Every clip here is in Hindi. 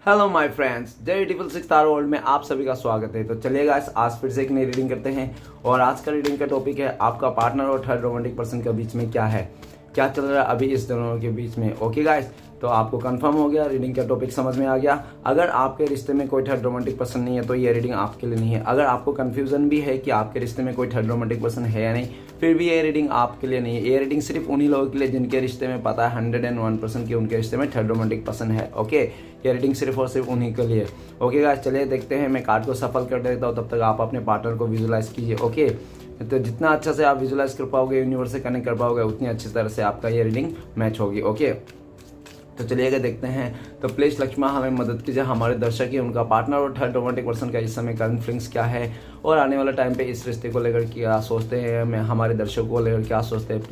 हेलो माय फ्रेंड्स, जय ट्रिपल सिक्स स्टार वर्ल्ड में आप सभी का स्वागत है। तो चलिए गाइस, आज फिर से एक नई रीडिंग करते हैं और आज का रीडिंग का टॉपिक है आपका पार्टनर और थर्ड रोमांटिक पर्सन के बीच में क्या चल रहा है अभी इस दोनों के बीच में। ओके गाइस, तो आपको कंफर्म हो गया, रीडिंग का टॉपिक समझ में आ गया। अगर आपके रिश्ते में कोई थर्ड रोमांटिक पर्सन नहीं है तो ये रीडिंग आपके लिए नहीं है। अगर आपको कंफ्यूजन भी है कि आपके रिश्ते में कोई थर्ड रोमांटिक पर्सन है या नहीं, फिर भी ये रीडिंग आपके लिए नहीं है। ये रीडिंग सिर्फ उन्हीं लोगों के लिए जिनके रिश्ते में पता है 101% कि उनके रिश्ते में थर्ड रोमांटिक पर्सन है। ओके, ये रीडिंग सिर्फ और सिर्फ उन्हीं के लिए। ओके गाइस, चलिए देखते हैं। मैं कार्ड को सफल कर देता हूँ, तब तक आप अपने पार्टनर को विजुलाइज कीजिए। ओके, तो जितना अच्छा से आप विजुलाइज कर पाओगे, यूनिवर्स से कनेक्ट कर पाओगे, उतनी अच्छी तरह से आपका ये रीडिंग मैच होगी। ओके, तो चलिए देखते हैं। तो प्लीज लक्ष्मा हमें मदद कीजिए, हमारे दर्शक ही उनका पार्टनर और थर्ड रोमांटिक पर्सन का इस समय करंट फीलिंग्स क्या है और आने वाले टाइम पे इस रिश्ते को लेकर क्या सोचते हैं, मैं हमारे दर्शकों को लेकर क्या सोचते हैं।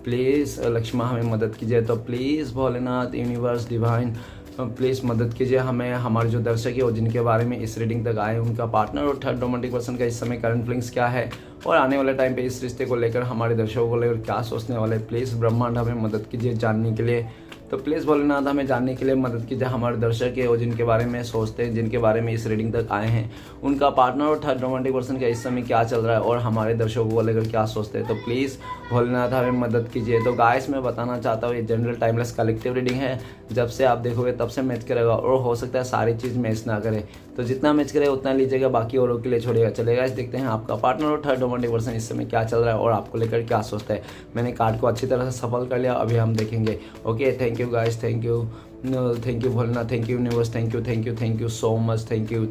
प्लीज लक्ष्मा हमें मदद कीजिए। तो please Bholenath, universe, divine, please मदद कीजिए हमें, हमारे जो दर्शक है और जिनके बारे में इस रीडिंग तक आए, उनका पार्टनर और थर्ड रोमांटिक पर्सन का इस समय करंट फीलिंग्स क्या है और आने वाले टाइम पे इस रिश्ते को लेकर हमारे दर्शकों को लेकर क्या सोचने वाले। प्लीज़ ब्रह्मांड हमें मदद कीजिए जानने के लिए। तो प्लीज़ भोलेनाथ हमें जानने के लिए मदद कीजिए, हमारे दर्शक है और जिनके बारे में सोचते हैं, जिनके बारे में इस रीडिंग तक आए हैं, उनका पार्टनर और थर्ड रोमांटिक पर्सन का इस समय क्या चल रहा है और हमारे दर्शकों को लेकर क्या सोचते हैं। तो प्लीज़ भोलेनाथ हमें मदद कीजिए। तो गाइस, मैं बताना चाहता हूँ ये जनरल टाइमलेस कलेक्टिव रीडिंग है। जब से आप देखोगे तब से मैच करेगा और हो सकता है सारी चीज़ मैच ना करे, तो जितना मैच करे उतना लीजिएगा, बाकी औरों के लिए छोड़िएगा। चलेगा, इस देखते हैं आपका पार्टनर और थर्ड रोमांटिक पर्सन इस समय क्या चल रहा है और आपको लेकर क्या सोचता है। मैंने कार्ड को अच्छी तरह से सफल कर लिया, अभी हम देखेंगे। Okay, thank you guys, thank you Bholenath, thank you universe, thank you so much, thank you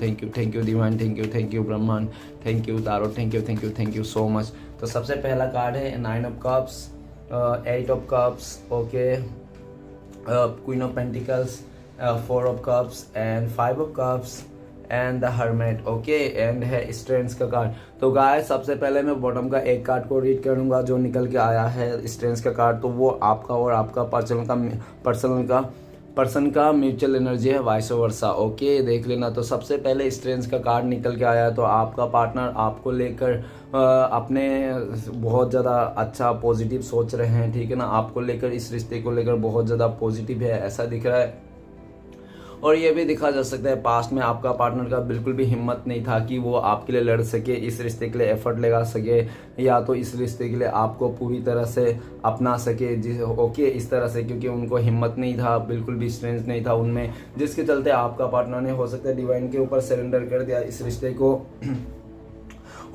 divine, thank you ब्रह्मांड, thank you tarot, thank you so much. तो सबसे पहला कार्ड है 9 of cups, 8 of cups, okay, queen of pentacles, 4 of cups and 5 of cups and the hermit. Okay, and है स्ट्रेंथ का कार्ड। तो गाइस, सबसे पहले मैं बॉटम का एक कार्ड को रीड करूंगा जो निकल के आया है स्ट्रेंथ का कार्ड। तो वो आपका और आपका पर्सन का म्यूचुअल एनर्जी है, वाइस वर्सा। ओके, देख लेना। तो सबसे पहले स्ट्रेंथ का कार्ड निकल के आया है, तो आपका पार्टनर आपको लेकर अपने बहुत ज़्यादा अच्छा पॉजिटिव सोच रहे हैं, ठीक है ना। आपको लेकर, इस रिश्ते को लेकर बहुत ज़्यादा पॉजिटिव है ऐसा दिख रहा है। और ये भी दिखा जा सकता है पास्ट में आपका पार्टनर का बिल्कुल भी हिम्मत नहीं था कि वो आपके लिए लड़ सके, इस रिश्ते के लिए एफर्ट लगा सके, या तो इस रिश्ते के लिए आपको पूरी तरह से अपना सके। ओके, इस तरह से, क्योंकि उनको हिम्मत नहीं था, बिल्कुल भी स्ट्रेंथ नहीं था उनमें, जिसके चलते आपका पार्टनर ने हो सकता है डिवाइन के ऊपर सरेंडर कर दिया इस रिश्ते को।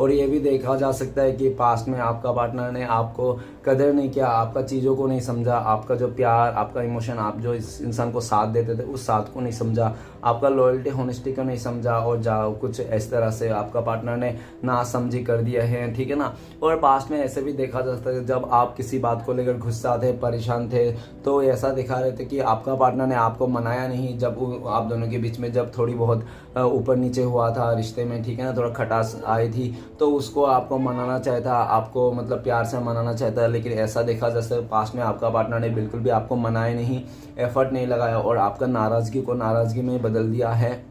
और ये भी देखा जा सकता है कि पास्ट में आपका पार्टनर ने आपको कदर नहीं किया, आपका चीज़ों को नहीं समझा, आपका जो प्यार, आपका इमोशन, आप जो इस इंसान को साथ देते थे उस साथ को नहीं समझा, आपका लॉयल्टी, होनेस्टी को नहीं समझा, और कुछ इस तरह से आपका पार्टनर ने ना समझी कर दिया है, ठीक है ना। और पास्ट में ऐसे भी देखा जा सकता है जब आप किसी बात को लेकर गुस्सा थे, परेशान थे, तो ऐसा दिखा रहे थे कि आपका पार्टनर ने आपको मनाया नहीं जब आप दोनों के बीच में जब थोड़ी बहुत ऊपर नीचे हुआ था रिश्ते में, ठीक है ना, थोड़ा खटास आई थी, तो उसको आपको मनाना चाहता, आपको मतलब प्यार से मनाना चाहता, लेकिन ऐसा देखा जैसे पास्ट में आपका पार्टनर ने बिल्कुल भी आपको मनाया नहीं, एफर्ट नहीं लगाया और आपका नाराज़गी को नाराज़गी में बदल दिया है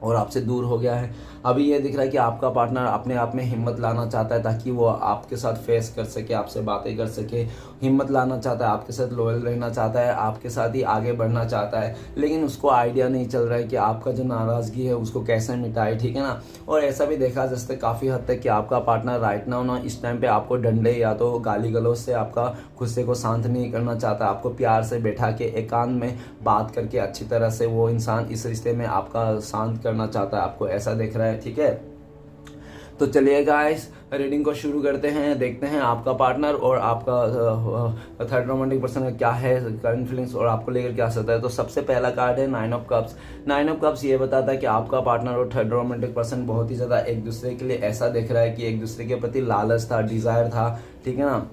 और आपसे दूर हो गया है। अभी ये दिख रहा है कि आपका पार्टनर अपने आप में हिम्मत लाना चाहता है ताकि वो आपके साथ फेस कर सके, आपसे बातें कर सके, हिम्मत लाना चाहता है, आपके साथ लॉयल रहना चाहता है, आपके साथ ही आगे बढ़ना चाहता है, लेकिन उसको आइडिया नहीं चल रहा है कि आपका जो नाराज़गी है उसको कैसे मिटाए, ठीक है ना। और ऐसा भी देखा जा सकता है काफ़ी हद तक कि आपका पार्टनर राइट नाउ ना इस टाइम पे आपको डंडे या तो गाली गलौज से आपका गुस्से को शांत नहीं करना चाहता, आपको प्यार से बैठा के एकांत में बात करके अच्छी तरह से वो इंसान इस रिश्ते में आपका शांत करना चाहता है, आपको ऐसा दिख रहा है, ठीक है। तो चलिए गाइस, रीडिंग को शुरू करते हैं, देखते हैं आपका पार्टनर और आपका थर्ड रोमांटिक पर्सन का क्या है करंट फीलिंग्स और आपको लेकर क्या सोचता है। तो सबसे पहला कार्ड है 9 ऑफ कप्स। 9 ऑफ कप्स ये बताता है कि आपका पार्टनर और थर्ड रोमांटिक पर्सन बहुत ही ज़्यादा एक दूसरे के लिए ऐसा दिख रहा है कि एक दूसरे के प्रति लालच था, डिज़ायर था, ठीक है ना।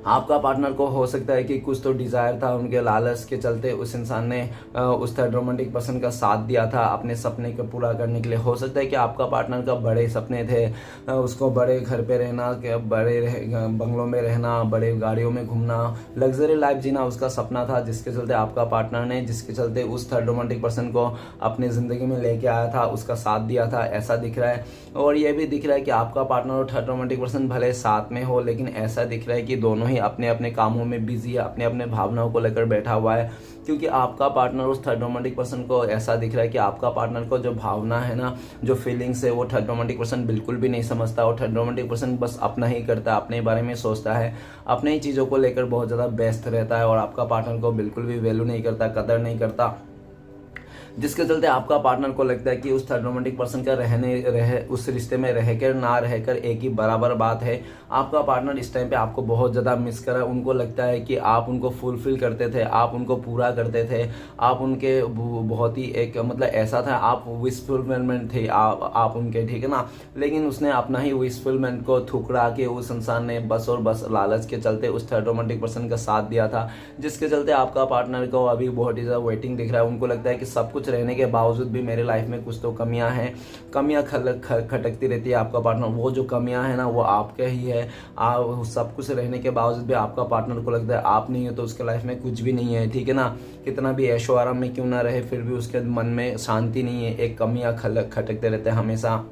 आपका पार्टनर को हो सकता है कि कुछ तो डिज़ायर था, उनके लालच के चलते उस इंसान ने उस थर्ड रोमांटिक पर्सन का साथ दिया था अपने सपने को पूरा करने के लिए। हो सकता है कि आपका पार्टनर का बड़े सपने थे, उसको बड़े घर पे रहना, बड़े बंगलों में रहना, बड़े गाड़ियों में घूमना, लग्जरी लाइफ जीना उसका सपना था, जिसके चलते आपका पार्टनर ने, जिसके चलते उस थर्ड रोमांटिक पर्सन को अपनी ज़िंदगी में लेके आया था, उसका साथ दिया था, ऐसा दिख रहा है। और ये भी दिख रहा है कि आपका पार्टनर और थर्ड रोमांटिक पर्सन भले साथ में हो, लेकिन ऐसा दिख रहा है कि दोनों ही अपने अपने कामों में बिजी है, अपने अपने भावनाओं को लेकर बैठा हुआ है, क्योंकि आपका पार्टनर उस थर्ड रोमांटिक पर्सन को ऐसा दिख रहा है कि आपका पार्टनर को जो भावना है ना, जो फीलिंग्स है, वो थर्ड रोमांटिक पर्सन बिल्कुल भी नहीं समझता। और थर्ड रोमांटिक पर्सन बस अपना ही करता है, अपने बारे में सोचता है, अपने ही चीज़ों को लेकर बहुत ज़्यादा व्यस्त रहता है और आपका पार्टनर को बिल्कुल भी वैल्यू नहीं करता, कदर नहीं करता, जिसके चलते आपका पार्टनर को लगता है कि उस थर्ड रोमांटिक पर्सन का उस रिश्ते में रहकर ना रहकर एक ही बराबर बात है। आपका पार्टनर इस टाइम पे आपको बहुत ज़्यादा मिस कर रहा है। उनको लगता है कि आप उनको फुलफिल करते थे, आप उनको पूरा करते थे, आप उनके बहुत ही एक मतलब ऐसा था, आप विश फुलफिलमेंट थे आप उनके, ठीक है ना। लेकिन उसने अपना ही विश फुलफिलमेंट को ठुकरा के उस इंसान ने बस और बस लालच के चलते उस थर्ड रोमांटिक पर्सन का साथ दिया था, जिसके चलते आपका पार्टनर को अभी बहुत ही ज़्यादा वेटिंग दिख रहा है। उनको लगता है कि सब कुछ रहने के बावजूद भी मेरे लाइफ में कुछ तो कमियां हैं, कमियां खटकती रहती है। आपका पार्टनर, वो जो कमियां हैं ना, वो आपके ही है। सब कुछ रहने के बावजूद भी आपका पार्टनर को लगता है आप नहीं हो तो उसके लाइफ में कुछ भी नहीं है, ठीक है ना। कितना भी ऐशो आराम में क्यों ना रहे, फिर भी उसके मन में शांति नहीं है, एक कमियां खटकते रहते हैं हमेशा।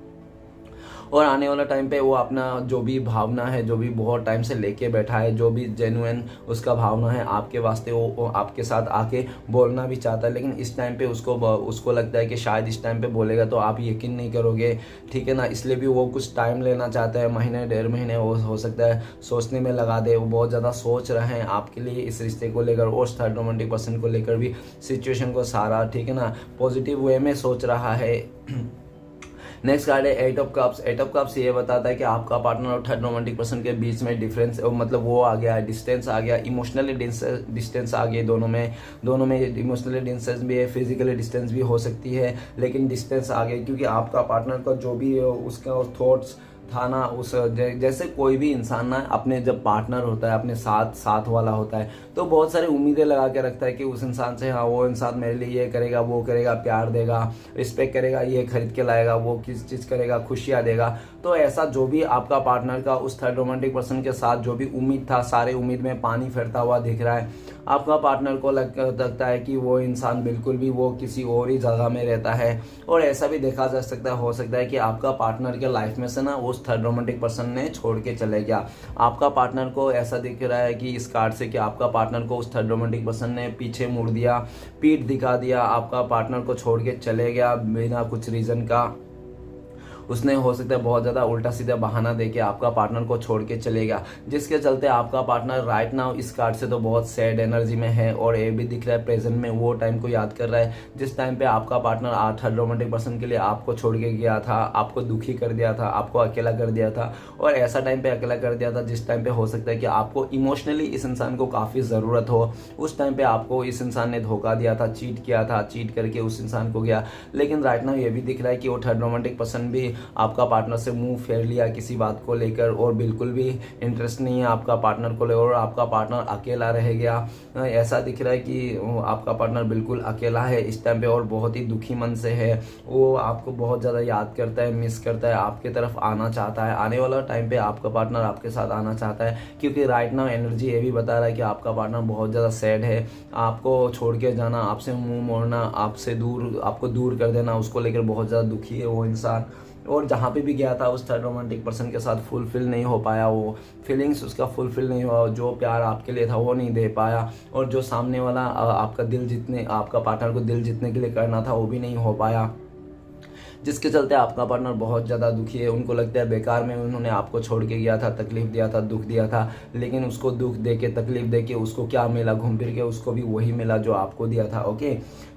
और आने वाला टाइम पे वो अपना जो भी भावना है, जो भी बहुत टाइम से लेके बैठा है, जो भी जेन्युइन उसका भावना है आपके वास्ते, वो आपके साथ आके बोलना भी चाहता है। लेकिन इस टाइम पे उसको लगता है कि शायद इस टाइम पे बोलेगा तो आप यकीन नहीं करोगे, ठीक है ना। इसलिए भी वो कुछ टाइम लेना चाहता है, महीने 1.5 महीने हो सकता है सोचने में लगा दे। वो बहुत ज़्यादा सोच रहे हैं आपके लिए इस रिश्ते को लेकर और थर्ड रोमांटिक पर्सन को लेकर भी, सिचुएशन को सारा, ठीक है ना, पॉजिटिव वे में सोच रहा है। नेक्स्ट कार्ड है 8 ऑफ कप्स। 8 ऑफ कप्स ये बताता है कि आपका पार्टनर और थर्ड रोमांटिक पर्सन के बीच में डिफरेंस, मतलब वो आ गया, डिस्टेंस आ गया, इमोशनली डिस्टेंस आ गई। दोनों में इमोशनली डिस्टेंस भी है, फिजिकली डिस्टेंस भी हो सकती है, लेकिन डिस्टेंस आ गई क्योंकि आपका पार्टनर का जो भी उसका थॉट्स था ना, उस जैसे कोई भी इंसान ना अपने जब पार्टनर होता है, अपने साथ वाला होता है, तो बहुत सारी उम्मीदें लगा के रखता है कि उस इंसान से, हाँ वो इंसान मेरे लिए ये करेगा, वो करेगा, प्यार देगा, रिस्पेक्ट करेगा, ये खरीद के लाएगा, वो किस चीज़ करेगा, खुशियाँ देगा। तो ऐसा जो भी आपका पार्टनर का उस थर्ड रोमांटिक पर्सन के साथ जो भी उम्मीद था, सारे उम्मीद में पानी फिरता हुआ दिख रहा है। आपका पार्टनर को लगता है कि वो इंसान बिल्कुल भी वो किसी और ही जगह में रहता है। और ऐसा भी देखा जा सकता है, हो सकता है कि आपका पार्टनर के लाइफ में से ना उस थर्ड रोमांटिक पर्सन ने छोड़ के चले गया। आपका पार्टनर को ऐसा दिख रहा है कि इस कार्ड से कि आपका पार्टनर को उस थर्ड रोमांटिक पर्सन ने पीछे मुड़ दिया, पीठ दिखा दिया, आपका पार्टनर को छोड़ के चले गया बिना कुछ रीज़न का। उसने हो सकता है बहुत ज़्यादा उल्टा सीधा बहाना देके आपका पार्टनर को छोड़ के चलेगा, जिसके चलते आपका पार्टनर राइट नाउ इस कार्ड से तो बहुत सैड एनर्जी में है। और ये भी दिख रहा है प्रेजेंट में वो टाइम को याद कर रहा है जिस टाइम पे आपका पार्टनर थर्ड रोमांटिक पर्सन के लिए आपको छोड़ के गया था, आपको दुखी कर दिया था, आपको अकेला कर दिया था। और ऐसा टाइम पे अकेला कर दिया था जिस टाइम पे हो सकता है कि आपको इमोशनली इस इंसान को काफ़ी ज़रूरत हो। उस टाइम पे आपको इस इंसान ने धोखा दिया था, चीट किया था, चीट करके उस इंसान को गया। लेकिन राइट नाउ ये भी दिख रहा है कि वो थर्ड रोमांटिक पर्सन भी आपका पार्टनर से मुंह फेर लिया किसी बात को लेकर और बिल्कुल भी इंटरेस्ट नहीं है आपका पार्टनर को लेकर, और आपका पार्टनर अकेला रह गया। ऐसा दिख रहा है कि आपका पार्टनर बिल्कुल अकेला है इस टाइम पे और बहुत ही दुखी मन से है। वो आपको बहुत ज़्यादा याद करता है, मिस करता है, आपके तरफ आना चाहता है। आने वाला टाइम पे आपका पार्टनर आपके साथ आना चाहता है, क्योंकि राइट नाउ एनर्जी ये भी बता रहा है कि आपका पार्टनर बहुत ज़्यादा सैड है। आपको छोड़ के जाना, आपसे मुंह मोड़ना, आपको दूर कर देना, उसको लेकर बहुत ज़्यादा दुखी है वो इंसान। और जहाँ पे भी गया था उस थर्ड रोमांटिक पर्सन के साथ फुलफिल नहीं हो पाया, वो फीलिंग्स उसका फुलफिल नहीं हुआ, जो प्यार आपके लिए था वो नहीं दे पाया, और जो सामने वाला आपका पार्टनर को दिल जीतने के लिए करना था वो भी नहीं हो पाया, जिसके चलते आपका पार्टनर बहुत ज़्यादा दुखी है। उनको लगता है बेकार में उन्होंने आपको छोड़ के गया था, तकलीफ दिया था, दुख दिया था, लेकिन उसको दुख दे के, तकलीफ दे के उसको क्या मिला, घूम फिर के उसको भी वही मिला जो आपको दिया था। ओके,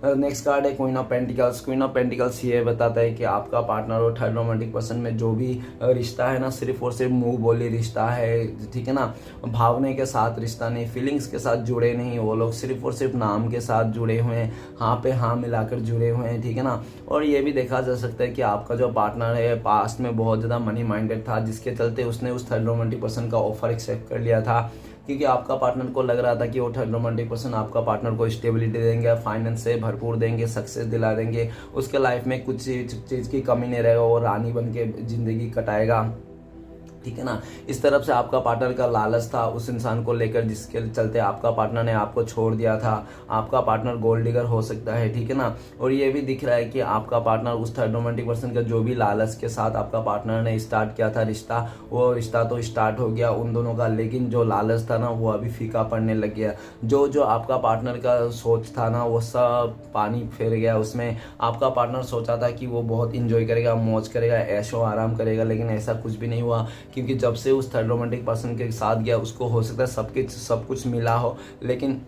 नेक्स्ट कार्ड है queen of pentacles. Queen of pentacles ये बताता है कि आपका पार्टनर और थर्ड रोमांटिक पर्सन में जो भी रिश्ता है ना, सिर्फ और सिर्फ मुंह बोली रिश्ता है, ठीक है ना। भावने के साथ रिश्ता नहीं, फीलिंग्स के साथ जुड़े नहीं, वो लोग सिर्फ और सिर्फ नाम के साथ जुड़े हुए हैं, हाँ पे हाँ मिलाकर जुड़े हुए हैं, ठीक है ना। और ये भी देखा जा सकता है कि आपका जो पार्टनर है पास्ट में बहुत ज़्यादा मनी माइंडेड था, जिसके चलते उसने उस थर्ड रोमांटिक पर्सन का ऑफर एक्सेप्ट कर लिया था, क्योंकि आपका पार्टनर को लग रहा था कि वो थर्ड रोमांटिक पर्सन आपका पार्टनर को स्टेबिलिटी देंगे, फाइनेंस से भरपूर देंगे, सक्सेस दिला देंगे, उसके लाइफ में कुछ चीज़ की कमी नहीं रहेगा, वो रानी बन के ज़िंदगी कटाएगा। ठीक है ना। इस तरफ से आपका पार्टनर का लालच था उस इंसान को लेकर, जिसके चलते आपका पार्टनर ने आपको छोड़ दिया था। आपका पार्टनर गोल्ड डिगर हो सकता है, ठीक है ना। और ये भी दिख रहा है कि आपका पार्टनर उस थर्ड रोमांटिक पर्सन का जो भी लालच के साथ आपका पार्टनर ने स्टार्ट किया था रिश्ता, वो रिश्ता तो स्टार्ट हो गया उन दोनों का, लेकिन जो लालच था ना वो अभी फीका पड़ने लग गया। जो जो आपका पार्टनर का सोच था ना वो सब पानी फेर गया उसमें। आपका पार्टनर सोचा था कि वो बहुत इंजॉय करेगा, मौज करेगा, ऐशो आराम करेगा, लेकिन ऐसा कुछ भी नहीं हुआ। क्योंकि जब से उस थर्ड रोमांटिक पर्सन के साथ गया उसको हो सकता है सब कुछ मिला हो, लेकिन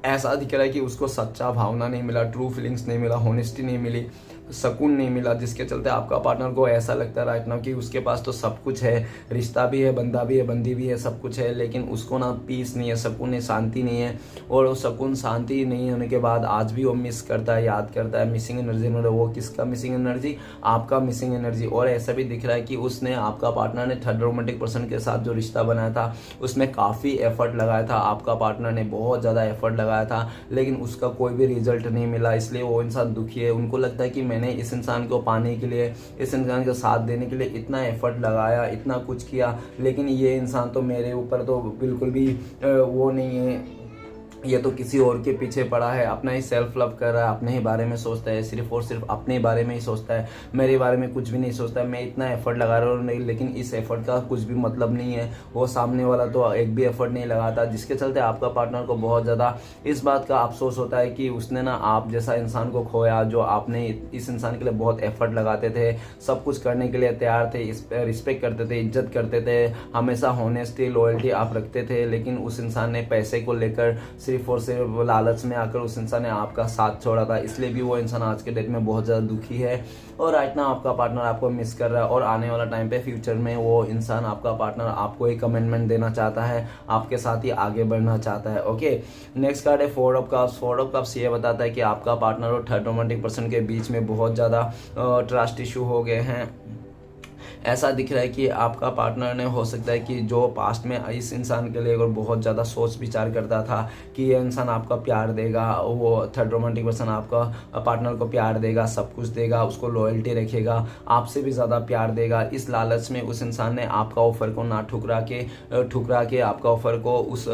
ऐसा दिख रहा है कि उसको सच्चा भावना नहीं मिला, ट्रू फीलिंग्स नहीं मिला, होनेस्टी नहीं मिली, सुकून नहीं मिला, जिसके चलते आपका पार्टनर को ऐसा लगता है राइट नाउ कि उसके पास तो सब कुछ है, रिश्ता भी है, बंदा भी है, बंदी भी है, सब कुछ है, लेकिन उसको ना पीस नहीं है, सुकून है, शांति नहीं है। और वो सुकून शांति नहीं होने के बाद आज भी वो मिस करता है, याद करता है, मिसिंग एनर्जी में। वो किसका मिसिंग एनर्जी? आपका मिसिंग एनर्जी। और ऐसा भी दिख रहा है कि उसने, आपका पार्टनर ने थर्ड रोमांटिक पर्सन के साथ जो रिश्ता बनाया था उसमें काफ़ी एफर्ट लगाया था, आपका पार्टनर ने बहुत ज़्यादा एफर्ट लगाया था, लेकिन उसका कोई भी रिजल्ट नहीं मिला। इसलिए वो इंसान दुखी है। उनको लगता है कि मैंने इस इंसान को पाने के लिए, इस इंसान का साथ देने के लिए इतना एफर्ट लगाया, इतना कुछ किया, लेकिन ये इंसान तो मेरे ऊपर तो बिल्कुल भी वो नहीं है, ये तो किसी और के पीछे पड़ा है, अपना ही सेल्फ लव कर रहा है, अपने ही बारे में सोचता है, सिर्फ और सिर्फ अपने बारे में ही सोचता है, मेरे बारे में कुछ भी नहीं सोचता है। मैं इतना एफर्ट लगा रहा हूँ लेकिन इस एफर्ट का कुछ भी मतलब नहीं है, वो सामने वाला तो एक भी एफर्ट नहीं लगाता, जिसके चलते आपका पार्टनर को बहुत ज़्यादा इस बात का अफसोस होता है कि उसने ना आप जैसा इंसान को खोया, जो आपने इस इंसान के लिए बहुत एफर्ट लगाते थे, सब कुछ करने के लिए तैयार थे, रिस्पेक्ट करते थे, इज्जत करते थे, हमेशा होनेस्टी लॉयल्टी आप रखते थे, लेकिन उस इंसान ने पैसे को लेकर सिर्फ और सिर्फ लालच में आकर उस इंसान ने आपका साथ छोड़ा था। इसलिए भी वो इंसान आज के डेट में बहुत ज़्यादा दुखी है और राइट ना आपका पार्टनर आपको मिस कर रहा है। और आने वाला टाइम पे फ्यूचर में वो इंसान, आपका पार्टनर, आपको एक कमिटमेंट देना चाहता है, आपके साथ ही आगे बढ़ना चाहता है। ओके, नेक्स्ट कार्ड है four of cups. Four of cups ये बताता है कि आपका पार्टनर और थर्ड रोमांटिक पर्सन के बीच में बहुत ज़्यादा ट्रस्ट इशू हो गए हैं। ऐसा दिख रहा है कि आपका पार्टनर ने, हो सकता है कि जो पास्ट में इस इंसान के लिए और बहुत ज़्यादा सोच विचार करता था कि ये इंसान आपका प्यार देगा, वो थर्ड रोमांटिक पर्सन आपका पार्टनर को प्यार देगा, सब कुछ देगा, उसको लॉयल्टी रखेगा, आपसे भी ज़्यादा प्यार देगा, इस लालच में उस इंसान ने आपका ऑफर को ना ठुकरा के आपका ऑफर को उस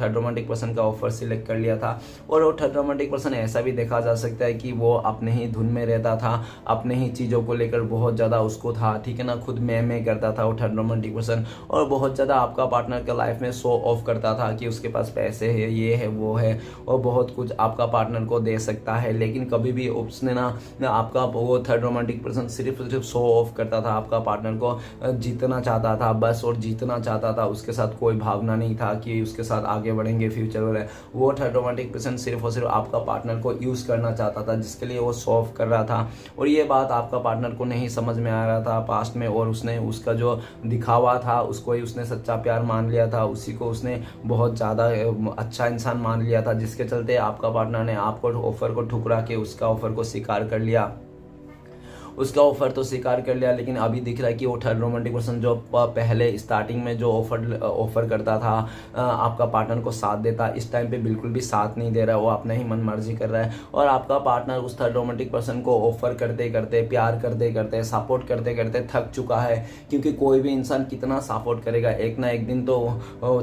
थर्ड रोमांटिक पर्सन का ऑफर सिलेक्ट कर लिया था। और वो थर्ड रोमांटिक पर्सन, ऐसा भी देखा जा सकता है कि वो अपने ही धुन में रहता था, अपने ही चीज़ों को लेकर बहुत ज़्यादा उसको था, ठीक है ना, खुद मैं करता था वो थर्ड रोमांटिक पर्सन। और बहुत ज़्यादा आपका पार्टनर का लाइफ में शो ऑफ करता था कि उसके पास पैसे है, ये है, वो है, और बहुत कुछ आपका पार्टनर को दे सकता है, लेकिन कभी भी उसने ना आपका वो थर्ड रोमांटिक पर्सन सिर्फ शो ऑफ करता था, आपका पार्टनर को जीतना चाहता था बस, और जीतना चाहता था, उसके साथ कोई भावना नहीं था कि उसके साथ आगे बढ़ेंगे फ्यूचर में। वो थर्ड रोमांटिक पर्सन सिर्फ और सिर्फ आपका पार्टनर को यूज़ करना चाहता था, जिसके लिए वो शो ऑफ कर रहा था। और ये बात आपका पार्टनर को नहीं समझ में आ रहा था पास्ट में, और उसने उसका जो दिखावा था उसको ही उसने सच्चा प्यार मान लिया था, उसी को उसने बहुत ज़्यादा अच्छा इंसान मान लिया था, जिसके चलते आपका पार्टनर ने आपको ऑफर को ठुकरा के उसका ऑफर को स्वीकार कर लिया। उसका ऑफर तो स्वीकार कर लिया, लेकिन अभी दिख रहा है कि वो थर्ड रोमांटिक पर्सन जो पहले स्टार्टिंग में जो ऑफर करता था, आपका पार्टनर को साथ देता, इस टाइम पे बिल्कुल भी साथ नहीं दे रहा है, वो अपना ही मन मर्जी कर रहा है। और आपका पार्टनर उस थर्ड रोमांटिक पर्सन को ऑफर करते करते, प्यार करते करते, सपोर्ट करते करते थक चुका है, क्योंकि कोई भी इंसान कितना सपोर्ट करेगा, एक ना एक दिन तो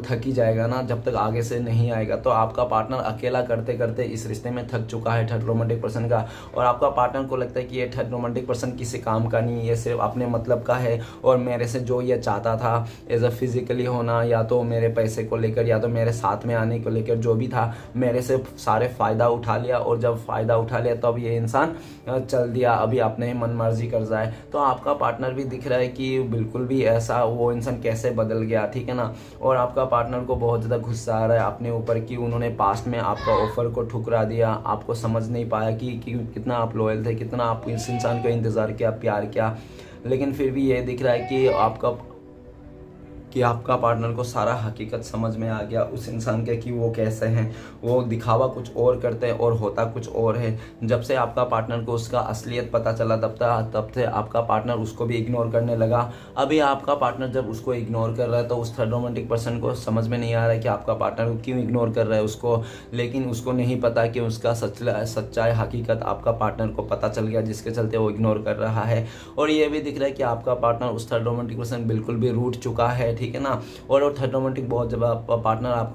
थक ही जाएगा ना, जब तक आगे से नहीं आएगा। तो आपका पार्टनर अकेला करते करते इस रिश्ते में थक चुका है थर्ड रोमांटिक पर्सन का, और आपका पार्टनर को लगता है कि ये थर्ड रोमांटिक पर्सन किसी काम का नहीं, ये सिर्फ अपने मतलब का है, और मेरे से जो ये चाहता था एज अ फिजिकली होना, या तो मेरे पैसे को लेकर, या तो मेरे साथ में आने को लेकर, जो भी था, मेरे से सारे फ़ायदा उठा लिया, और जब फ़ायदा उठा लिया तब ये इंसान चल दिया, अभी अपने ही मन मर्जी कर रहा है। तो आपका पार्टनर भी दिख रहा है कि बिल्कुल भी ऐसा वो इंसान कैसे बदल गया, ठीक है ना। और आपका पार्टनर को बहुत ज़्यादा गुस्सा आ रहा है अपने ऊपर कि उन्होंने पास्ट में आपका ऑफर को ठुकरा दिया, आपको समझ नहीं पाया कि कितना आप लॉयल थे, कितना आप इस इंसान का इंतज़ार किया, प्यार किया, लेकिन फिर भी ये दिख रहा है कि कि आपका पार्टनर को सारा हकीकत समझ में आ गया उस इंसान के कि वो कैसे हैं, वो दिखावा कुछ और करते हैं और होता कुछ और है। जब से आपका पार्टनर को उसका असलियत पता चला तब से आपका पार्टनर उसको भी इग्नोर करने लगा। अभी आपका पार्टनर जब उसको इग्नोर कर रहा है तो उस थर्ड रोमांटिक पर्सन को समझ में नहीं आ रहा है कि आपका पार्टनर क्यों इग्नोर कर रहा है उसको, लेकिन उसको नहीं पता कि उसका सच्चाई हकीकत आपका पार्टनर को पता चल गया, जिसके चलते वो इग्नोर कर रहा है। और ये भी दिख रहा है कि आपका पार्टनर उस थर्ड रोमांटिक पर्सन बिल्कुल भी रूठ चुका है, ठीक है ना। और वो थर्ड रोमांटिक बहुत जब आपका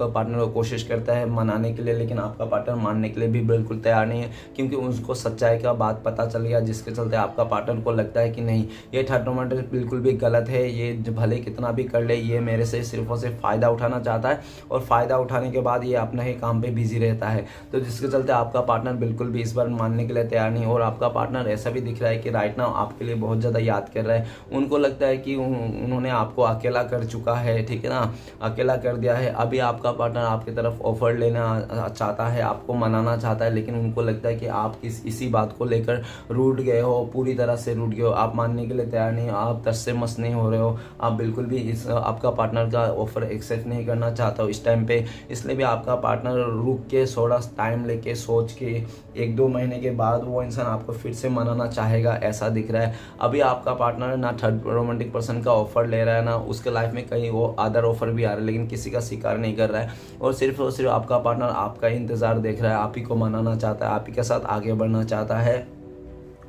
पार्टनर को कोशिश करता है मनाने के लिए, लेकिन आपका पार्टनर मानने के लिए भी बिल्कुल तैयार नहीं है, क्योंकि उसको सच्चाई का बात पता चल गया, जिसके चलते आपका पार्टनर को लगता है कि नहीं, ये थर्ड रोमांटिक बिल्कुल भी गलत है, ये भले कितना भी कर ले, ये मेरे से सिर्फ और सिर्फ फ़ायदा उठाना चाहता है, और फ़ायदा उठाने के बाद ये अपना ही काम पे बिजी रहता है। तो जिसके चलते आपका पार्टनर बिल्कुल भी इस बार मानने के लिए तैयार नहीं। और आपका पार्टनर ऐसा भी दिख रहा है कि राइट नाउ आपके लिए बहुत ज़्यादा याद कर रहा है। उनको लगता है कि उन्होंने आपको अकेला कर चुका है, ठीक है ना, अकेला कर दिया है। अभी आपका पार्टनर आपकी तरफ ऑफर लेना चाहता है, आपको मनाना चाहता है, लेकिन उनको लगता है कि आप इसी बात को लेकर रूठ गए हो, पूरी तरह से रूठ गए हो, आप मानने के लिए तैयार नहीं हो, आप टस से मस नहीं हो रहे हो, आप बिल्कुल भी आपका पार्टनर का ऑफर एक्सेप्ट नहीं करना चाहता हो इस टाइम पे। इसलिए भी आपका पार्टनर रुक के थोड़ा टाइम लेके सोच के 1-2 महीने के बाद वो इंसान आपको फिर से मनाना चाहेगा, ऐसा दिख रहा है। अभी आपका पार्टनर ना थर्ड रोमांटिक पर्सन का ऑफर ले रहा है, ना उसके लाइफ में कहीं वो अदर ऑफर भी आ रहा है, लेकिन किसी का स्वीकार नहीं कर रहा है, और सिर्फ आपका पार्टनर आपका इंतजार देख रहा है, आप ही को मनाना चाहता है, आप ही के साथ आगे बढ़ना चाहता है।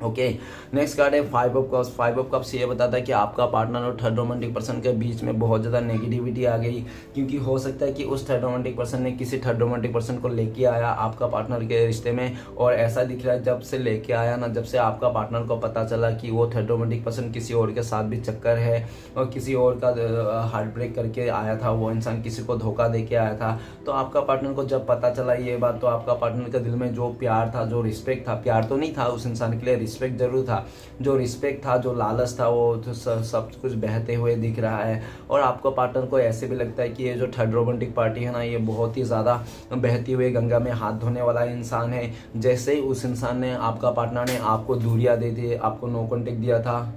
ओके, नेक्स्ट कार्ड है 5 ऑफ कप्स। 5 ऑफ कप्स ये बताता है कि आपका पार्टनर और थर्ड रोमांटिक पर्सन के बीच में बहुत ज़्यादा नेगेटिविटी आ गई, क्योंकि हो सकता है कि उस थर्ड रोमांटिक पर्सन ने किसी थर्ड रोमांटिक पर्सन को लेके आया आपका पार्टनर के रिश्ते में। और ऐसा दिख रहा है जब से लेके आया ना, जब से आपका पार्टनर को पता चला कि वो थर्ड रोमांटिक पर्सन किसी और के साथ भी चक्कर है और किसी और का हार्ट ब्रेक करके आया था, वो इंसान किसी को धोखा दे के आया था, तो आपका पार्टनर को जब पता चला ये बात, तो आपका पार्टनर के दिल में जो प्यार था, जो रिस्पेक्ट था, प्यार तो नहीं था उस इंसान के लिए, रिस्पेक्ट जरूर था, जो रिस्पेक्ट था, जो लालच था, वो तो सब कुछ बहते हुए दिख रहा है। और आपको पार्टनर को ऐसे भी लगता है कि ये जो थर्ड रोमांटिक पार्टी है ना, ये बहुत ही ज़्यादा बहती हुई गंगा में हाथ धोने वाला इंसान है। जैसे ही उस इंसान ने, आपका पार्टनर ने आपको दूरियां दे दी, आपको नो कॉन्टेक्ट दिया था,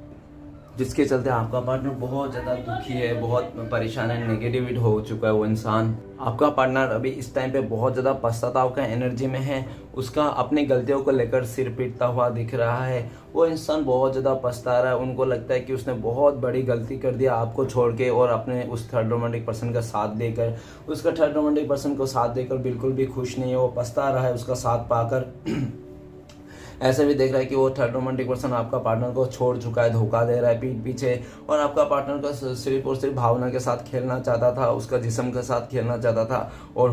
जिसके चलते आपका पार्टनर बहुत ज़्यादा दुखी है, बहुत परेशान है, नेगेटिविटी हो चुका है वो इंसान। आपका पार्टनर अभी इस टाइम पे बहुत ज़्यादा पश्चाताप का एनर्जी में है, उसका अपनी गलतियों को लेकर सिर पीटता हुआ दिख रहा है। वो इंसान बहुत ज़्यादा पछता रहा है, उनको लगता है कि उसने बहुत बड़ी गलती कर दिया आपको छोड़ के, और अपने उस थर्ड रोमांटिक पर्सन का साथ देकर, उसका थर्ड रोमांटिक पर्सन को साथ देकर बिल्कुल भी खुश नहीं है, वो पछता रहा है उसका साथ पाकर। ऐसे भी देख रहा है कि वो थर्ड रोमांटिक पर्सन आपका पार्टनर को छोड़ चुका है, धोखा दे रहा है पीठ पीछे, और आपका पार्टनर को सिर्फ और सिर्फ भावना के साथ खेलना चाहता था, उसका जिस्म के साथ खेलना चाहता था। और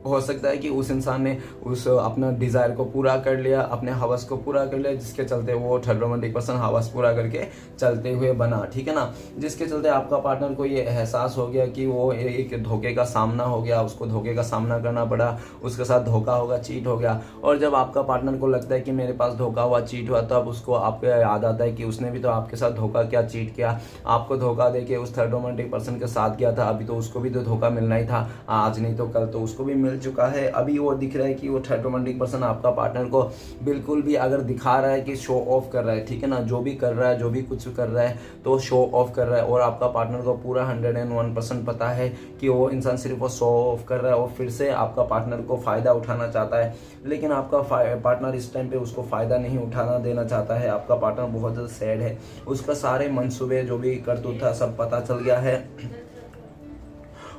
हो सकता है कि उस इंसान ने उस अपना डिज़ायर को पूरा कर लिया, अपने हवस को पूरा कर लिया, जिसके चलते वो थर्ड रोमांटिक पर्सन हवस पूरा करके चलते हुए बना, ठीक है ना। जिसके चलते आपका पार्टनर को ये एहसास हो गया कि वो एक धोखे का सामना हो गया, उसको धोखे का सामना करना पड़ा, उसके साथ धोखा होगा, चीट हो गया। और जब आपका पार्टनर को लगता है कि मेरे पास धोखा हुआ, चीट हुआ, तब उसको आपको याद आता है कि उसने भी तो आपके साथ धोखा किया, चीट किया, आपको धोखा दे के उस थर्ड रोमांटिक पर्सन के साथ गया था, अभी तो उसको भी तो धोखा मिलना ही था, आज नहीं तो कल तो उसको भी मिल चुका है। अभी वो दिख रहा है कि वो थर्ड रोमांटिक पर्सन आपका पार्टनर को बिल्कुल भी अगर दिखा रहा है कि शो ऑफ कर रहा है, ठीक है ना, जो भी कर रहा है, जो भी कुछ कर रहा है तो शो ऑफ कर रहा है, और आपका पार्टनर को पूरा 101% पता है कि वो इंसान सिर्फ वो शो ऑफ कर रहा है और फिर से आपका पार्टनर को फ़ायदा उठाना चाहता है। लेकिन आपका पार्टनर इस टाइम पे उसको फ़ायदा नहीं उठाना देना चाहता है। आपका पार्टनर बहुत ज़्यादा सैड है, उसका सारे मंसूबे जो भी करतूत था सब पता चल गया है,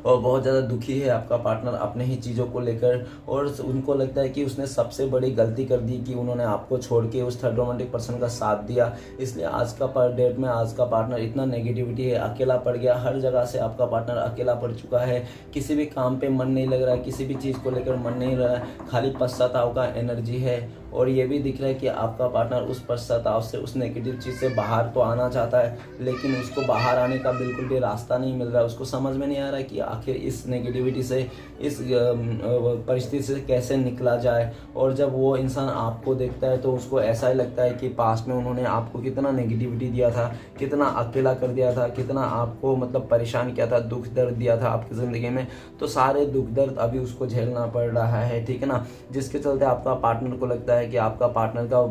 और बहुत ज़्यादा दुखी है आपका पार्टनर अपने ही चीज़ों को लेकर। और उनको लगता है कि उसने सबसे बड़ी गलती कर दी कि उन्होंने आपको छोड़ के उस थर्ड रोमांटिक पर्सन का साथ दिया। इसलिए आज का पर डेट में आज का पार्टनर इतना नेगेटिविटी है, अकेला पड़ गया, हर जगह से आपका पार्टनर अकेला पड़ चुका है, किसी भी काम पे मन नहीं लग रहा है, किसी भी चीज़ को लेकर मन नहीं रहा है, खाली पश्चाताप का एनर्जी है। और ये भी दिख रहा है कि आपका पार्टनर उस पश्चाताप से, उस नेगेटिव चीज़ से बाहर तो आना चाहता है, लेकिन उसको बाहर आने का बिल्कुल भी रास्ता नहीं मिल रहा है। उसको समझ में नहीं आ रहा है कि आखिर इस नेगेटिविटी से, इस परिस्थिति से कैसे निकला जाए। और जब वो इंसान आपको देखता है तो उसको ऐसा ही लगता है कि पास्ट में उन्होंने आपको कितना नेगेटिविटी दिया था, कितना अकेला कर दिया था, कितना आपको मतलब परेशान किया था, दुख दर्द दिया था आपकी ज़िंदगी में, तो सारे दुख दर्द अभी उसको झेलना पड़ रहा है, ठीक है ना। जिसके चलते आपका पार्टनर को लगता है है कि आपका पार्टनर का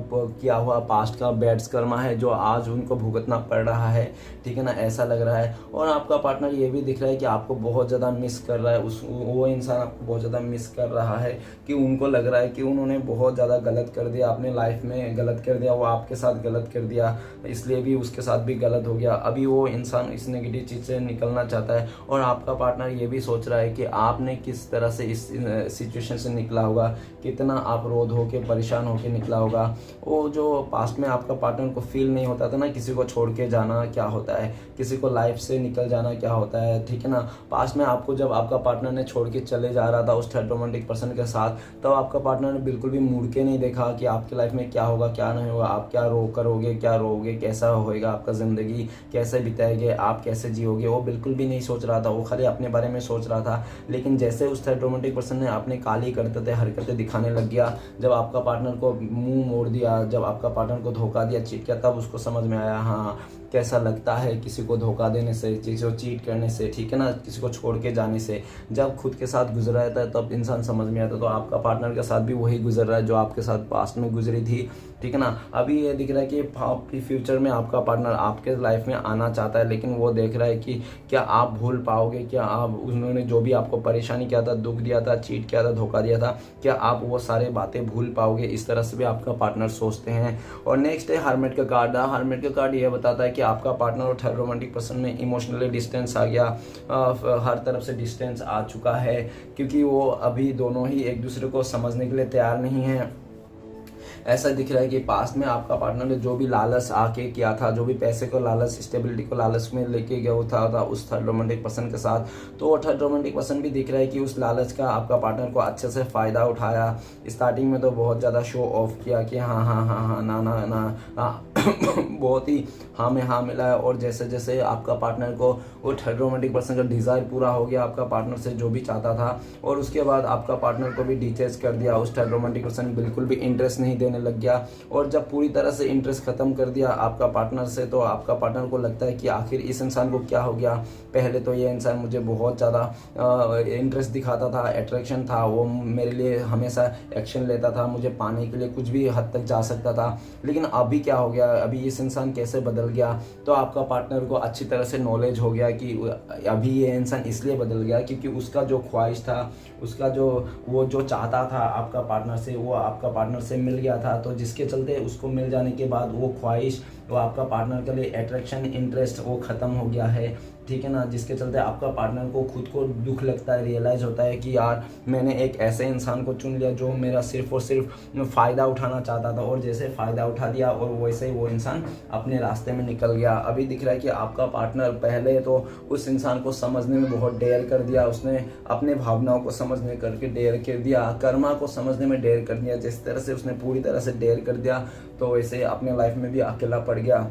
किया हुआ पास्ट का बैड कर्मा है जो आज उनको भुगतना पड़ रहा है, ठीक है ना, ऐसा लग रहा है। और आपका पार्टनर ये भी दिख रहा है कि आपको बहुत ज़्यादा मिस कर रहा है, वो इंसान आपको बहुत ज़्यादा मिस कर रहा है, कि उनको लग रहा है कि उन्होंने बहुत ज़्यादा गलत कर दिया अपने लाइफ में, गलत कर दिया, वो आपके साथ गलत कर दिया, इसलिए भी उसके साथ भी गलत हो गया। अभी वो इंसान इस नेगेटिव चीज़ से निकलना चाहता है। और आपका पार्टनर ये भी सोच रहा है कि आपने किस तरह से इस सिचुएशन से निकला होगा, कितना आप रोध होके परेशान होके निकला होगा। वो जो पास्ट में आपका पार्टनर को फील नहीं होता था ना, किसी को छोड़ के जाना क्या होता है, किसी को लाइफ से निकल जाना क्या होता है, ठीक है ना। पास्ट में आपको जब आपका पार्टनर ने छोड़ के चले जा रहा था उस थर्ड रोमांटिक पर्सन के साथ, तब आपका पार्टनर ने बिल्कुल भी मुड़ के नहीं देखा कि आपकी लाइफ में क्या होगा क्या नहीं होगा, आप क्या करोगे, क्या रोगे, कैसा होएगा आपका ज़िंदगी, कैसे बिताएंगे, आप कैसे जियोगे, वो बिल्कुल भी नहीं सोच रहा था। वो खाली अपने बारे में सोच रहा था। लेकिन जैसे उस थर्ड रोमांटिक पर्सन ने अपने काली करते हरकतें दिखाने लग गया, जब आपका पार्टनर को मुंह मोड़ दिया, जब आपका पार्टनर को धोखा दिया, चीट किया, तब उसको समझ में आया हाँ कैसा लगता है किसी को धोखा देने से, किसी को चीट करने से, ठीक है ना, किसी को छोड़ के जाने से। जब खुद के साथ गुजरा रहता है तब इंसान समझ में आता है। तो आपका पार्टनर के साथ भी वही गुजर रहा है जो आपके साथ पास्ट में गुजरी थी, ठीक है ना। अभी ये दिख रहा है कि फ्यूचर में आपका पार्टनर आपके लाइफ में आना चाहता है, लेकिन वो देख रहा है कि क्या आप भूल पाओगे, क्या आप उन्होंने जो भी आपको परेशानी किया था, दुख दिया था, चीट किया था, धोखा दिया था, क्या आप वो सारे बातें भूल पाओगे, इस तरह से भी आपका पार्टनर सोचते हैं। और नेक्स्ट है हर्मिट का कार्ड। हर्मिट का कार्ड ये बताता है कि आपका पार्टनर और थर्ड रोमांटिक पर्सन में इमोशनली डिस्टेंस आ गया, हर तरफ से डिस्टेंस आ चुका है, क्योंकि वो अभी दोनों ही एक दूसरे को समझने के लिए तैयार नहीं है। ऐसा दिख रहा है कि पास्ट में आपका पार्टनर ने जो भी लालच आके किया था, जो भी पैसे को लालच, स्टेबिलिटी को लालच में लेके गया था उस थर्ड रोमांटिक पर्सन के साथ, तो वो थर्ड रोमांटिक पर्सन भी दिख रहा है कि उस लालच का आपका पार्टनर को अच्छे से फ़ायदा उठाया। स्टार्टिंग में तो बहुत ज़्यादा शो ऑफ किया कि हाँ हाँ हाँ हाँ ना ना ना हाँ बहुत ही हाँ में हाँ मिला है। और जैसे जैसे आपका पार्टनर को वो थर्ड रोमांटिक पर्सन का डिज़ायर पूरा हो गया, आपका पार्टनर से जो भी चाहता था, और उसके बाद आपका पार्टनर को भी डिटेच कर दिया। उस थर्ड रोमांटिक पर्सन बिल्कुल भी इंटरेस्ट नहीं देने लग गया। और जब पूरी तरह से इंटरेस्ट खत्म कर दिया आपका पार्टनर से, तो आपका पार्टनर को लगता है कि आखिर इस इंसान को क्या हो गया। पहले तो ये इंसान मुझे बहुत ज़्यादा इंटरेस्ट दिखाता था, अट्रैक्शन था, वो मेरे लिए हमेशा एक्शन लेता था, मुझे पाने के लिए कुछ भी हद तक जा सकता था, लेकिन अभी क्या हो गया, अभी इस इंसान कैसे बदल गया। तो आपका पार्टनर को अच्छी तरह से नॉलेज हो गया कि अभी ये इंसान इसलिए बदल गया क्योंकि उसका जो ख्वाहिश था, उसका वो जो चाहता था आपका पार्टनर से, वो आपका पार्टनर से मिल गया था। तो जिसके चलते उसको मिल जाने के बाद वो ख्वाहिश, वो आपका पार्टनर के लिए अट्रैक्शन, इंटरेस्ट वो ख़त्म हो गया है, ठीक है ना। जिसके चलते आपका पार्टनर को खुद को दुख लगता है, रियलाइज़ होता है कि यार मैंने एक ऐसे इंसान को चुन लिया जो मेरा सिर्फ और सिर्फ फ़ायदा उठाना चाहता था, और जैसे फ़ायदा उठा दिया और वैसे ही वो इंसान अपने रास्ते में निकल गया। अभी दिख रहा है कि आपका पार्टनर पहले तो उस इंसान को समझने में बहुत देर कर दिया, उसने अपने भावनाओं को समझने करके देर कर दिया, कर्मा को समझने में देर कर दिया। जिस तरह से उसने पूरी तरह से देर कर दिया, तो वैसे अपने लाइफ में भी अकेला पड़ गया।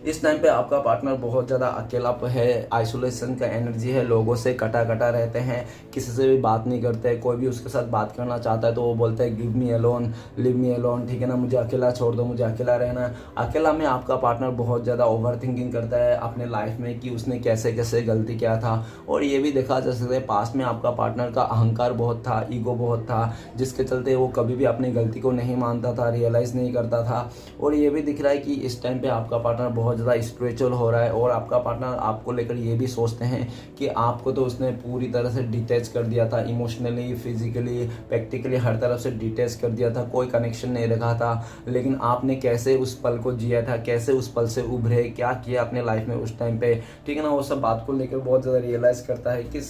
इस टाइम पे आपका पार्टनर बहुत ज़्यादा अकेला है, आइसोलेशन का एनर्जी है, लोगों से कटा रहते हैं, किसी से भी बात नहीं करते। कोई भी उसके साथ बात करना चाहता है तो वो बोलते हैं give me alone, live me alone, ठीक है ना, मुझे अकेला छोड़ दो, मुझे अकेला रहना है। अकेला में आपका पार्टनर बहुत ज़्यादा ओवर थिंकिंग करता है अपने लाइफ में कि उसने कैसे कैसे गलती किया था। और ये भी देखा जा सकता है पास्ट में आपका पार्टनर का अहंकार बहुत था, ईगो बहुत था, जिसके चलते वो कभी भी अपनी गलती को नहीं मानता था, रियलाइज़ नहीं करता था। और ये भी दिख रहा है कि इस टाइम पे आपका पार्टनर बहुत ज़्यादा स्पिरिचुअल हो रहा है, और आपका पार्टनर आपको लेकर ये भी सोचते हैं कि आपको तो उसने पूरी तरह से डिटैच कर दिया था, इमोशनली, फिजिकली, प्रैक्टिकली हर तरफ से डिटैच कर दिया था, कोई कनेक्शन नहीं रखा था। लेकिन आपने कैसे उस पल को जिया था, कैसे उस पल से उभरे, क्या किया अपने लाइफ में उस टाइम पे, ठीक है ना, वो सब बात को लेकर बहुत ज़्यादा रियलाइज़ करता है कि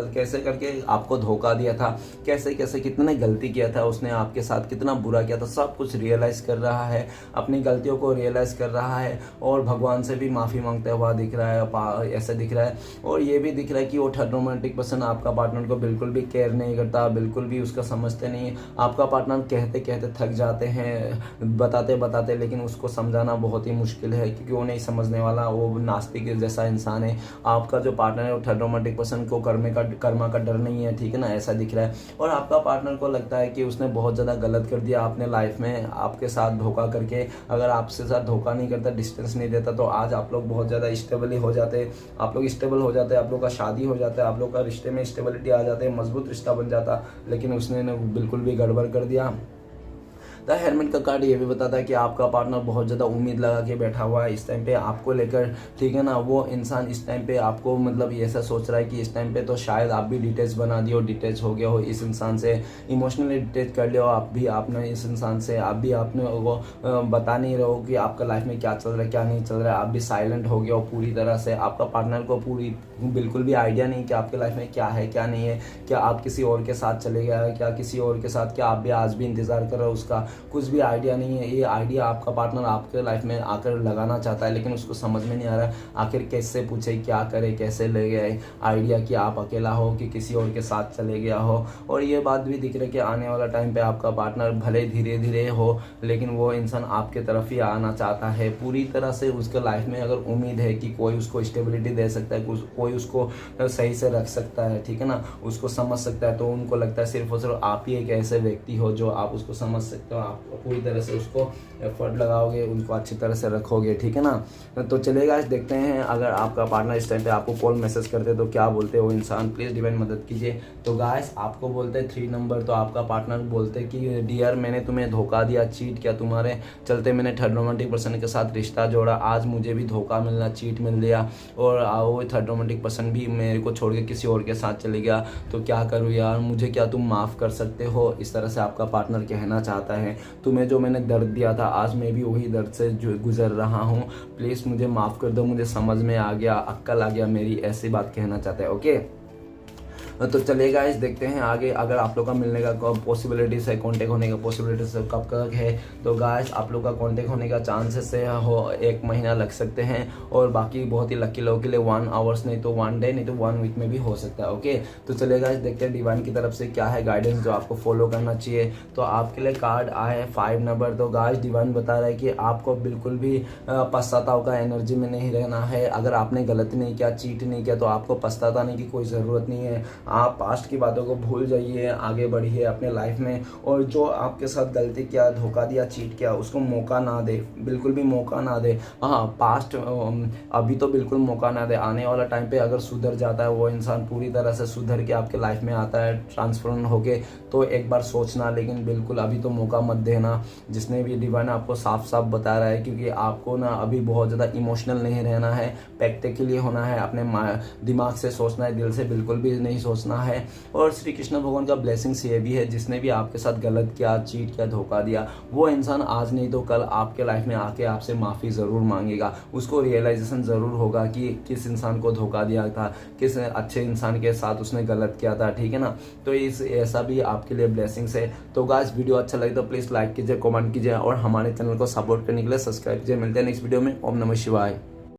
कैसे करके आपको धोखा दिया था, कैसे कैसे कितने गलती किया था उसने आपके साथ, कितना बुरा किया था, सब कुछ रियलाइज़ कर रहा है, अपनी गलतियों को रियलाइज़ कर रहा है, और भगवान से भी माफ़ी मांगता हुआ दिख रहा है, ऐसा दिख रहा है। और ये भी दिख रहा है कि वो थर्ड रोमांटिक पर्सन आपका पार्टनर को बिल्कुल भी केयर नहीं करता, बिल्कुल भी उसका समझते नहीं। आपका पार्टनर कहते कहते थक जाते हैं, बताते बताते, लेकिन उसको समझाना बहुत ही मुश्किल है क्योंकि वो नहीं समझने वाला, वो नास्तिक जैसा इंसान है। आपका जो पार्टनर है वो थर्ड रोमांटिक पर्सन को कर्मा का डर नहीं है, ठीक है ना, ऐसा दिख रहा है। और आपका पार्टनर को लगता है कि उसने बहुत ज़्यादा गलत कर दिया अपने लाइफ में, आपके साथ धोखा करके। अगर आपसे साथ धोखा नहीं करता, डिस्टेंस नहीं देता, तो आज आप लोग बहुत ज़्यादा स्टेबल हो जाते, आप लोग स्टेबल हो जाते, आप लोग का शादी हो जाता है, आप लोग का रिश्ते में स्टेबिलिटी आ जाते, मजबूत रिश्ता बन जाता। लेकिन उसने बिल्कुल भी गड़बड़ कर दिया। द हेरमिट का कार्ड ये भी बताता है कि आपका पार्टनर बहुत ज़्यादा उम्मीद लगा के बैठा हुआ है इस टाइम पे आपको लेकर, ठीक है ना। वो इंसान इस टाइम पे आपको मतलब ये ऐसा सोच रहा है कि इस टाइम पे तो शायद आप भी डिटेच बना दिए हो, डिटेच हो गया हो इस इंसान से, इमोशनली डिटेच कर लिया हो आप भी आपने इस इंसान से, आप भी आपने वो बता नहीं रहे हो कि आपका लाइफ में क्या चल रहा है क्या नहीं चल रहा है, आप भी साइलेंट हो गया हो पूरी तरह से। आपका पार्टनर को बिल्कुल भी आइडिया नहीं कि आपके लाइफ में क्या है क्या नहीं है, क्या आप किसी और के साथ चले गए हैं, क्या किसी और के साथ, क्या आप भी आज भी इंतजार कर रहे हो उसका, कुछ भी आइडिया नहीं है। ये आइडिया आपका पार्टनर आपके लाइफ में आकर लगाना चाहता है, लेकिन उसको समझ में नहीं आ रहा है आखिर कैसे पूछे, क्या करे, कैसे ले गए आइडिया कि आप अकेला हो कि किसी और के साथ चले गया हो। और ये बात भी दिख रही है कि आने वाला टाइम पे आपका पार्टनर भले धीरे धीरे हो, लेकिन वो इंसान आपके तरफ ही आना चाहता है पूरी तरह से। उसके लाइफ में अगर उम्मीद है कि कोई उसको स्टेबिलिटी दे सकता है, कोई उसको सही से रख सकता है, ठीक है ना, उसको समझ सकता है, तो उनको लगता है सिर्फ और सिर्फ आप ही एक ऐसे व्यक्ति हो जो आप उसको समझ सकते हो, आप पूरी तरह से उसको एफर्ट लगाओगे, उनको अच्छी तरह से रखोगे, ठीक है ना। तो चलेगा, देखते हैं अगर आपका पार्टनर इस टाइम पे आपको कॉल मैसेज करते तो क्या बोलते हो इंसान, प्लीज़ डिवाइन मदद कीजिए। तो गाइस आपको बोलते 3 नंबर, तो आपका पार्टनर बोलते कि डियर मैंने तुम्हें धोखा दिया, चीट किया, तुम्हारे चलते मैंने थर्ड रोमांटिक पर्सन के साथ रिश्ता जोड़ा, आज मुझे भी धोखा मिलना, चीट मिल गया और वो थर्ड रोमांटिक पर्सन भी मेरे को छोड़ के किसी और के साथ चले गया, तो क्या करूँ यार, मुझे क्या तुम माफ़ कर सकते हो। इस तरह से आपका पार्टनर कहना चाहता है, तुम्हें जो मैंने दर्द दिया था आज मैं भी वही दर्द से गुजर रहा हूँ, प्लीज़ मुझे माफ़ कर दो, मुझे समझ में आ गया, अक्ल आ गया मेरी, ऐसी बात कहना चाहता है। ओके, तो चलेगा इस देखते हैं आगे अगर आप लोग का मिलने का पॉसिबिलिटीज है, कांटेक्ट होने का पॉसिबिलिटीज कब तक है। तो गाइस आप लोग का कांटेक्ट होने का चांसेस है 1 महीना लग सकते हैं, और बाकी बहुत ही लकी लोगों के लिए 1 आवर्स, नहीं तो 1 डे, नहीं तो 1 वीक में भी हो सकता है। ओके, तो चलेगा इस देखते हैं डिवाइन की तरफ से क्या है गाइडेंस जो आपको फॉलो करना चाहिए। तो आपके लिए कार्ड आए 5 नंबर। तो गाइस डिवाइन बता रहा है कि आपको बिल्कुल भी पश्चाताप का एनर्जी में नहीं रहना है। अगर आपने गलती नहीं किया, चीट नहीं किया, तो आपको पछताने की कोई ज़रूरत नहीं है। आप पास्ट की बातों को भूल जाइए, आगे बढ़िए अपने लाइफ में, और जो आपके साथ गलती किया, धोखा दिया, चीट किया, उसको मौका ना दे, बिल्कुल भी मौका ना दे। हाँ, पास्ट अभी तो बिल्कुल मौका ना दे, आने वाला टाइम पे अगर सुधर जाता है वो इंसान, पूरी तरह से सुधर के आपके लाइफ में आता है ट्रांसफॉर्म होके, तो एक बार सोचना, लेकिन बिल्कुल अभी तो मौका मत देना। जिसने भी डिवाइन आपको साफ साफ बता रहा है, क्योंकि आपको ना अभी बहुत ज़्यादा इमोशनल नहीं रहना है, प्रैक्टिकली होना है, अपने दिमाग से सोचना है, दिल से बिल्कुल भी नहीं सोचना है। और श्री कृष्ण भगवान का ब्लेसिंग्स ये भी है, जिसने भी आपके साथ गलत किया, चीट किया, धोखा दिया, वो इंसान आज नहीं तो कल आपके लाइफ में आके आपसे माफ़ी ज़रूर मांगेगा। उसको रियलाइजेशन ज़रूर होगा कि किस इंसान को धोखा दिया था, किस अच्छे इंसान के साथ उसने गलत किया था, ठीक है ना। तो ऐसा भी आपके लिए ब्लेसिंग्स है। तो गाइस वीडियो अच्छा लगे तो प्लीज़ लाइक कीजिए, कमेंट कीजिए, और हमारे चैनल को सपोर्ट करने के लिए सब्सक्राइब कीजिए। मिलते हैं नेक्स्ट वीडियो में। ओम नमः शिवाय।